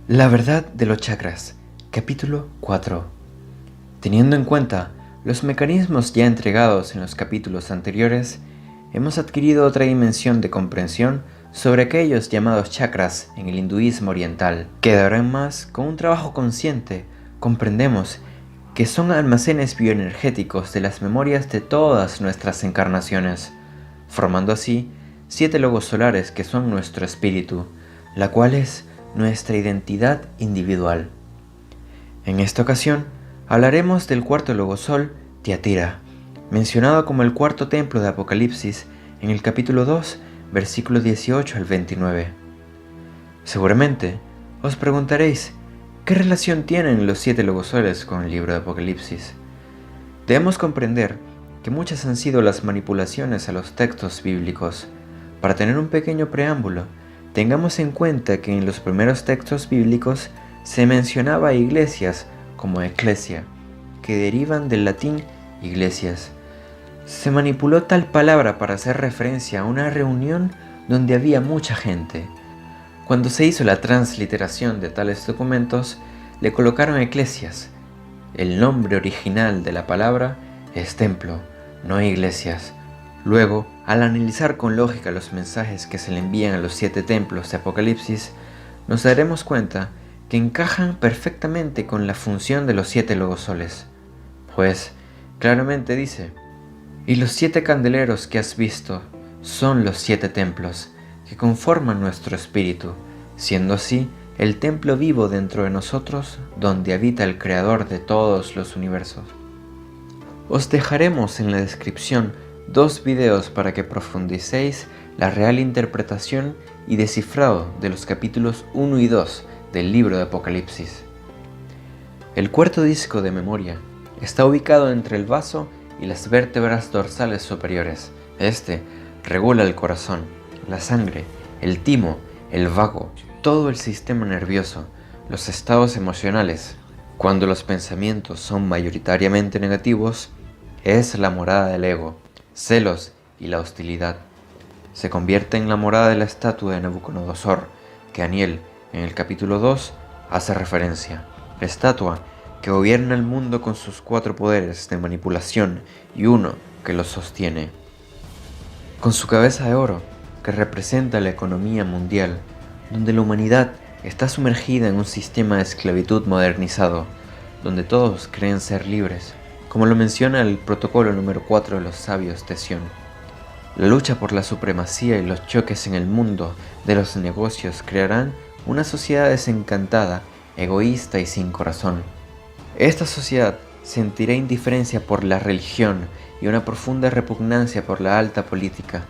La verdad de los chakras, capítulo 4. Teniendo en cuenta los mecanismos ya entregados en los capítulos anteriores, hemos adquirido otra dimensión de comprensión sobre aquellos llamados chakras en el hinduismo oriental, que de ahora en más, con un trabajo consciente, comprendemos que son almacenes bioenergéticos de las memorias de todas nuestras encarnaciones, formando así 7 logos solares que son nuestro espíritu, la cual es nuestra identidad individual. En esta ocasión hablaremos del cuarto logosol, Tiatira, mencionado como el cuarto templo de Apocalipsis en el capítulo 2, versículos 18 al 29. Seguramente os preguntaréis, ¿qué relación tienen los 7 logosoles con el libro de Apocalipsis? Debemos comprender que muchas han sido las manipulaciones a los textos bíblicos. Para tener un pequeño preámbulo, tengamos en cuenta que en los primeros textos bíblicos se mencionaba a iglesias como eclesia, que derivan del latín iglesias. Se manipuló tal palabra para hacer referencia a una reunión donde había mucha gente. Cuando se hizo la transliteración de tales documentos, le colocaron eclesias. El nombre original de la palabra es templo, no iglesias. Luego, al analizar con lógica los mensajes que se le envían a los 7 templos de Apocalipsis, nos daremos cuenta que encajan perfectamente con la función de los 7 logosoles. Pues, claramente dice, y los 7 candeleros que has visto son los 7 templos que conforman nuestro espíritu, siendo así el templo vivo dentro de nosotros donde habita el Creador de todos los universos. Os dejaremos en la descripción 2 videos para que profundicéis la real interpretación y descifrado de los capítulos 1 y 2 del libro de Apocalipsis. El cuarto disco de memoria está ubicado entre el vaso y las vértebras dorsales superiores. Este regula el corazón, la sangre, el timo, el vago, todo el sistema nervioso, los estados emocionales. Cuando los pensamientos son mayoritariamente negativos, es la morada del ego, celos y la hostilidad. Se convierte en la morada de la estatua de Nabucodonosor, que Daniel, en el capítulo 2, hace referencia. La estatua que gobierna el mundo con sus 4 poderes de manipulación y uno que los sostiene. Con su cabeza de oro, que representa la economía mundial, donde la humanidad está sumergida en un sistema de esclavitud modernizado, donde todos creen ser libres, como lo menciona el protocolo número 4 de los sabios de Sion. La lucha por la supremacía y los choques en el mundo de los negocios crearán una sociedad desencantada, egoísta y sin corazón. Esta sociedad sentirá indiferencia por la religión y una profunda repugnancia por la alta política.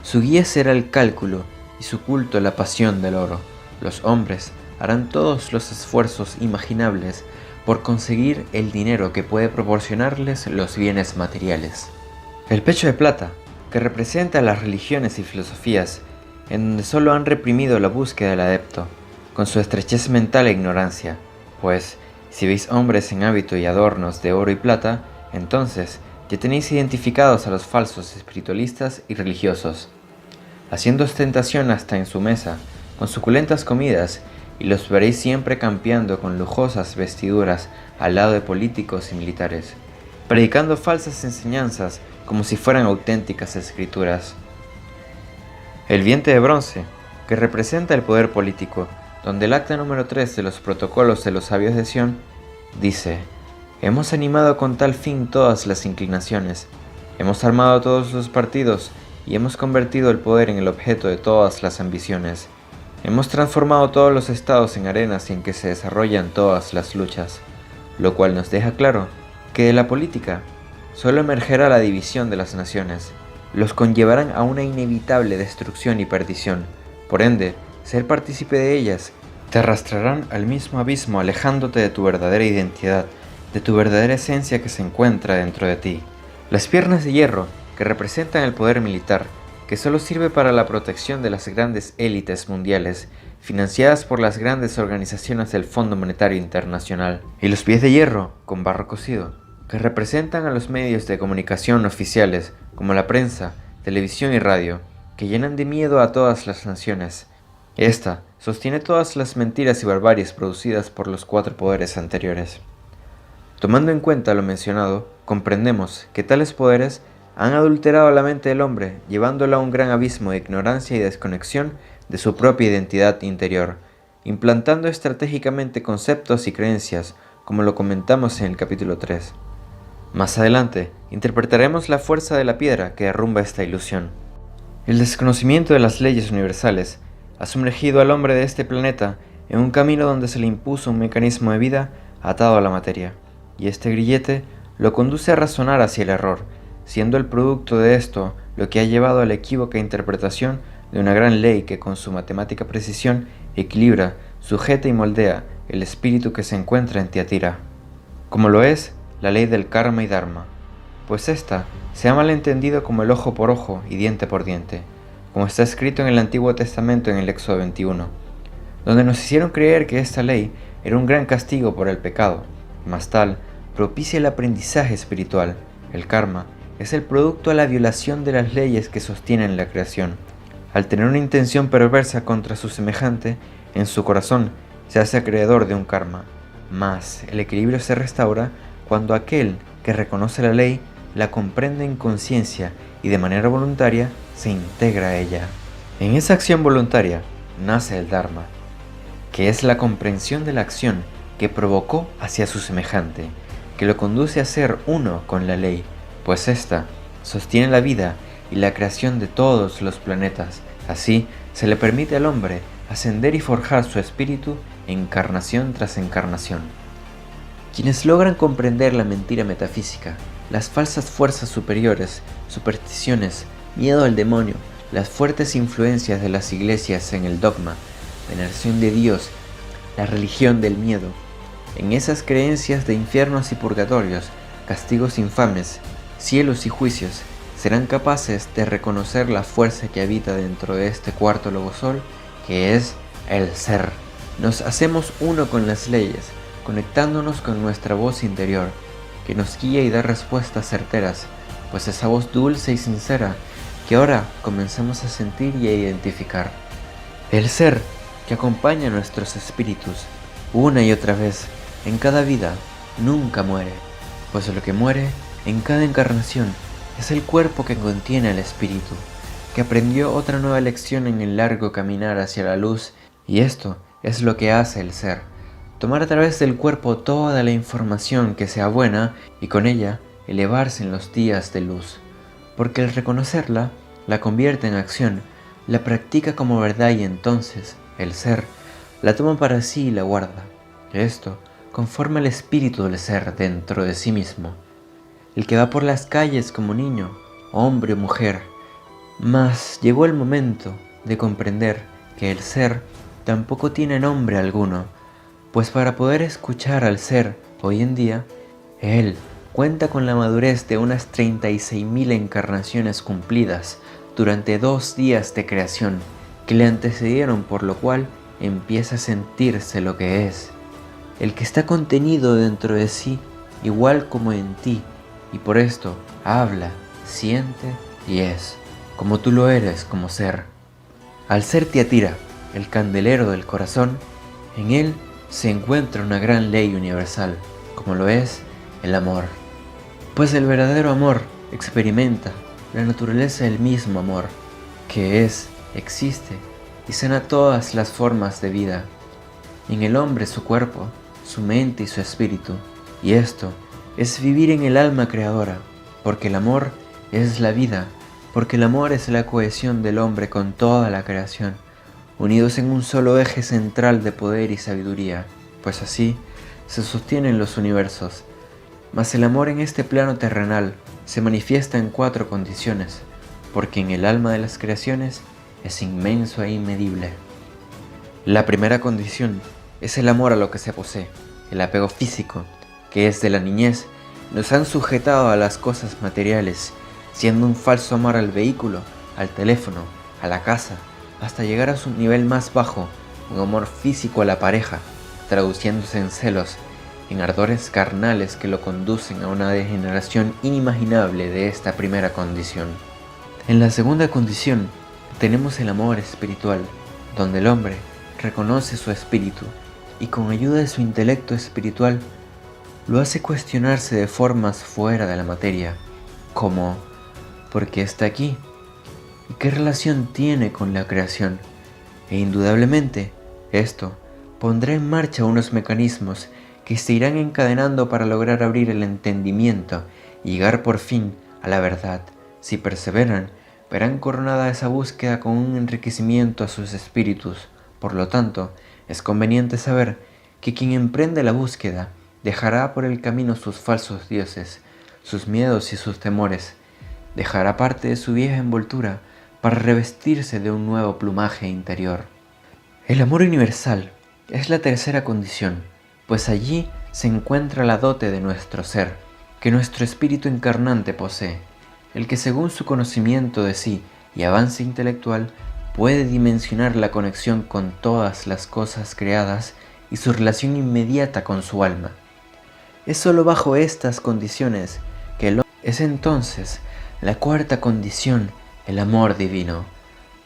Su guía será el cálculo y su culto la pasión del oro. Los hombres harán todos los esfuerzos imaginables por conseguir el dinero que puede proporcionarles los bienes materiales. El pecho de plata, que representa las religiones y filosofías, en donde solo han reprimido la búsqueda del adepto, con su estrechez mental e ignorancia, pues, si veis hombres en hábito y adornos de oro y plata, entonces ya tenéis identificados a los falsos espiritualistas y religiosos, haciendo ostentación hasta en su mesa, con suculentas comidas, y los veréis siempre campeando con lujosas vestiduras al lado de políticos y militares, predicando falsas enseñanzas como si fueran auténticas escrituras. El vientre de bronce, que representa el poder político, donde el acta número 3 de los protocolos de los sabios de Sion dice: hemos animado con tal fin todas las inclinaciones, hemos armado todos los partidos y hemos convertido el poder en el objeto de todas las ambiciones. Hemos transformado todos los estados en arenas en que se desarrollan todas las luchas, lo cual nos deja claro que de la política solo emergerá la división de las naciones, los conllevarán a una inevitable destrucción y perdición. Por ende, ser partícipe de ellas te arrastrarán al mismo abismo, alejándote de tu verdadera identidad, de tu verdadera esencia que se encuentra dentro de ti. Las piernas de hierro, que representan el poder militar, que solo sirve para la protección de las grandes élites mundiales, financiadas por las grandes organizaciones del Fondo Monetario Internacional. Y los pies de hierro, con barro cocido, que representan a los medios de comunicación oficiales, como la prensa, televisión y radio, que llenan de miedo a todas las naciones. Esta sostiene todas las mentiras y barbaries producidas por los 4 poderes anteriores. Tomando en cuenta lo mencionado, comprendemos que tales poderes han adulterado la mente del hombre, llevándola a un gran abismo de ignorancia y desconexión de su propia identidad interior, implantando estratégicamente conceptos y creencias, como lo comentamos en el capítulo 3. Más adelante, interpretaremos la fuerza de la piedra que derrumba esta ilusión. El desconocimiento de las leyes universales ha sumergido al hombre de este planeta en un camino donde se le impuso un mecanismo de vida atado a la materia, y este grillete lo conduce a razonar hacia el error, siendo el producto de esto lo que ha llevado a la equívoca interpretación de una gran ley que con su matemática precisión equilibra, sujeta y moldea el espíritu que se encuentra en Tiatira, como lo es la ley del karma y dharma, pues esta se ha malentendido como el ojo por ojo y diente por diente, como está escrito en el Antiguo Testamento en el Éxodo 21, donde nos hicieron creer que esta ley era un gran castigo por el pecado, mas tal propicia el aprendizaje espiritual. El karma es el producto de la violación de las leyes que sostienen la creación. Al tener una intención perversa contra su semejante, en su corazón se hace acreedor de un karma, mas el equilibrio se restaura cuando aquel que reconoce la ley la comprende en conciencia y de manera voluntaria se integra a ella. En esa acción voluntaria nace el Dharma, que es la comprensión de la acción que provocó hacia su semejante, que lo conduce a ser uno con la ley, pues ésta sostiene la vida y la creación de todos los planetas. Así se le permite al hombre ascender y forjar su espíritu encarnación tras encarnación. Quienes logran comprender la mentira metafísica, las falsas fuerzas superiores, supersticiones, miedo al demonio, las fuertes influencias de las iglesias en el dogma, veneración de Dios, la religión del miedo, en esas creencias de infiernos y purgatorios, castigos infames, cielos y juicios, serán capaces de reconocer la fuerza que habita dentro de este cuarto logosol, que es el ser. Nos hacemos uno con las leyes, conectándonos con nuestra voz interior, que nos guía y da respuestas certeras, pues esa voz dulce y sincera que ahora comenzamos a sentir y a identificar. El ser que acompaña a nuestros espíritus una y otra vez en cada vida nunca muere, pues lo que muere en cada encarnación es el cuerpo que contiene al espíritu, que aprendió otra nueva lección en el largo caminar hacia la luz, y esto es lo que hace el ser, tomar a través del cuerpo toda la información que sea buena y con ella elevarse en los días de luz, porque al reconocerla, la convierte en acción, la practica como verdad y entonces, el ser, la toma para sí y la guarda. Esto conforma el espíritu del ser dentro de sí mismo, el que va por las calles como niño, hombre o mujer. Mas llegó el momento de comprender que el ser tampoco tiene nombre alguno, pues para poder escuchar al ser hoy en día, él cuenta con la madurez de unas 36.000 encarnaciones cumplidas durante 2 días de creación que le antecedieron, por lo cual empieza a sentirse lo que es, el que está contenido dentro de sí igual como en ti, y por esto habla, siente y es, como tú lo eres como ser. Al ser Tiatira, el candelero del corazón, en él se encuentra una gran ley universal, como lo es el amor. Pues el verdadero amor experimenta la naturaleza del mismo amor, que es, existe y sana todas las formas de vida. En el hombre su cuerpo, su mente y su espíritu, y esto es vivir en el alma creadora, porque el amor es la vida, porque el amor es la cohesión del hombre con toda la creación, unidos en un solo eje central de poder y sabiduría, pues así se sostienen los universos. Mas el amor en este plano terrenal se manifiesta en 4 condiciones, porque en el alma de las creaciones es inmenso e inmedible. La primera condición es el amor a lo que se posee, el apego físico, que desde la niñez nos han sujetado a las cosas materiales, siendo un falso amor al vehículo, al teléfono, a la casa, hasta llegar a su nivel más bajo, un amor físico a la pareja, traduciéndose en celos, en ardores carnales que lo conducen a una degeneración inimaginable de esta primera condición. En la segunda condición tenemos el amor espiritual, donde el hombre reconoce su espíritu y con ayuda de su intelecto espiritual lo hace cuestionarse de formas fuera de la materia, como ¿por qué está aquí? ¿Y qué relación tiene con la creación? E indudablemente, esto pondrá en marcha unos mecanismos que se irán encadenando para lograr abrir el entendimiento y llegar por fin a la verdad. Si perseveran, verán coronada esa búsqueda con un enriquecimiento a sus espíritus. Por lo tanto, es conveniente saber que quien emprende la búsqueda dejará por el camino sus falsos dioses, sus miedos y sus temores. Dejará parte de su vieja envoltura para revestirse de un nuevo plumaje interior. El amor universal es la tercera condición, pues allí se encuentra la dote de nuestro ser, que nuestro espíritu encarnante posee, el que según su conocimiento de sí y avance intelectual puede dimensionar la conexión con todas las cosas creadas y su relación inmediata con su alma. Es sólo bajo estas condiciones que el hombre es entonces la cuarta condición, el amor divino,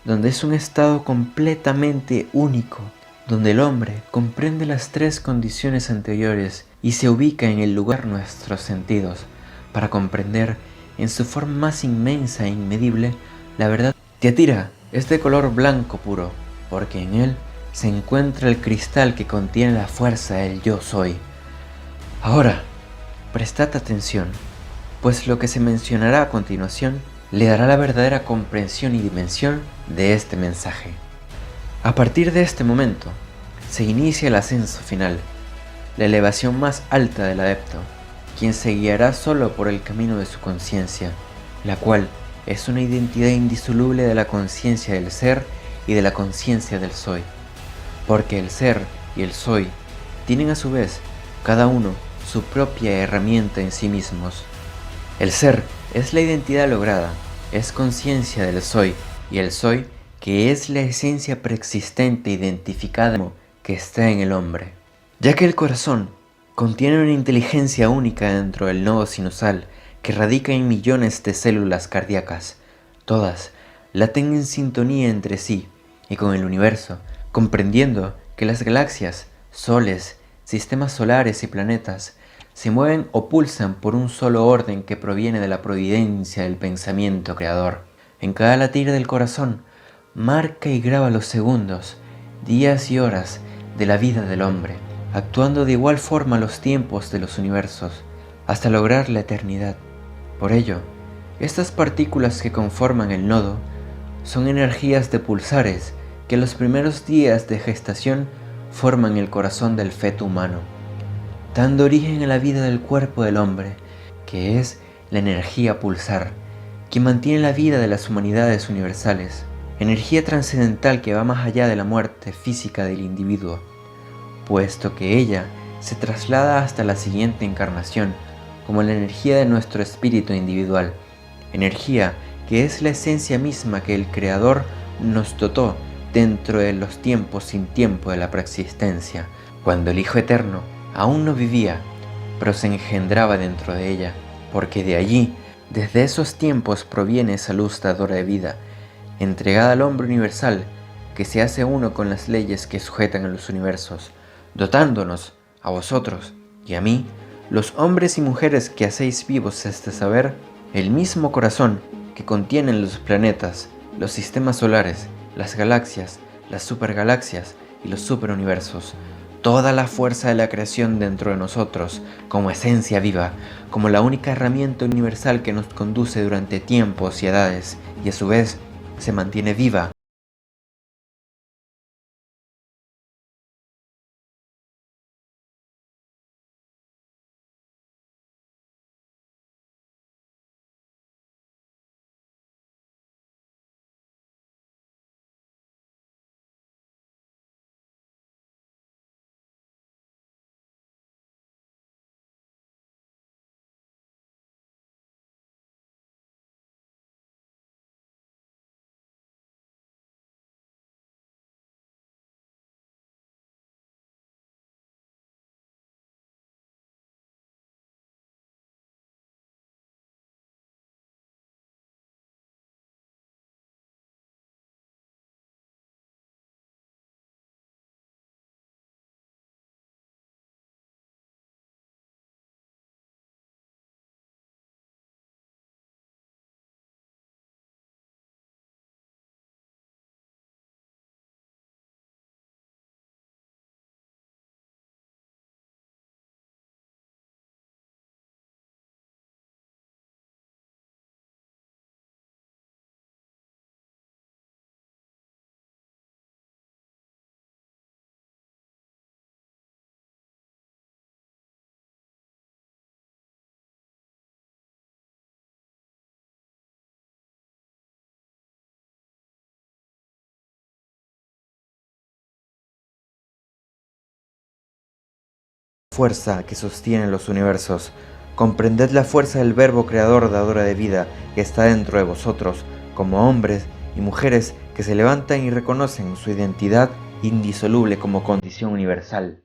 donde es un estado completamente único, donde el hombre comprende las tres condiciones anteriores y se ubica en el lugar de nuestros sentidos para comprender en su forma más inmensa e inmedible la verdad. Tiatira es de color blanco puro, porque en él se encuentra el cristal que contiene la fuerza del yo soy. Ahora, prestad atención, pues lo que se mencionará a continuación le dará la verdadera comprensión y dimensión de este mensaje. A partir de este momento, se inicia el ascenso final, la elevación más alta del adepto, quien se guiará solo por el camino de su conciencia, la cual es una identidad indisoluble de la conciencia del ser y de la conciencia del soy, porque el ser y el soy tienen a su vez, cada uno, su propia herramienta en sí mismos. El ser es la identidad lograda, es conciencia del soy, y el soy que es la esencia preexistente identificada que está en el hombre. Ya que el corazón contiene una inteligencia única dentro del nodo sinusal que radica en millones de células cardíacas, todas laten en sintonía entre sí y con el universo, comprendiendo que las galaxias, soles, sistemas solares y planetas se mueven o pulsan por un solo orden que proviene de la providencia del pensamiento creador. En cada latir del corazón marca y graba los segundos, días y horas de la vida del hombre, actuando de igual forma los tiempos de los universos, hasta lograr la eternidad. Por ello, estas partículas que conforman el nodo son energías de pulsares que en los primeros días de gestación forman el corazón del feto humano, dando origen a la vida del cuerpo del hombre, que es la energía pulsar, que mantiene la vida de las humanidades universales, energía trascendental que va más allá de la muerte física del individuo, puesto que ella se traslada hasta la siguiente encarnación como la energía de nuestro espíritu individual, energía que es la esencia misma que el Creador nos dotó dentro de los tiempos sin tiempo de la preexistencia, cuando el Hijo Eterno aún no vivía, pero se engendraba dentro de ella, porque de allí, desde esos tiempos proviene esa luz dadora de vida, entregada al hombre universal, que se hace uno con las leyes que sujetan a los universos, dotándonos, a vosotros y a mí, los hombres y mujeres que hacéis vivos este saber, el mismo corazón que contienen los planetas, los sistemas solares, las galaxias, las supergalaxias y los superuniversos, toda la fuerza de la creación dentro de nosotros, como esencia viva, como la única herramienta universal que nos conduce durante tiempos y edades, y a su vez se mantiene viva fuerza que sostiene los universos. Comprended la fuerza del Verbo Creador dadora de vida que está dentro de vosotros, como hombres y mujeres que se levantan y reconocen su identidad indisoluble como condición universal.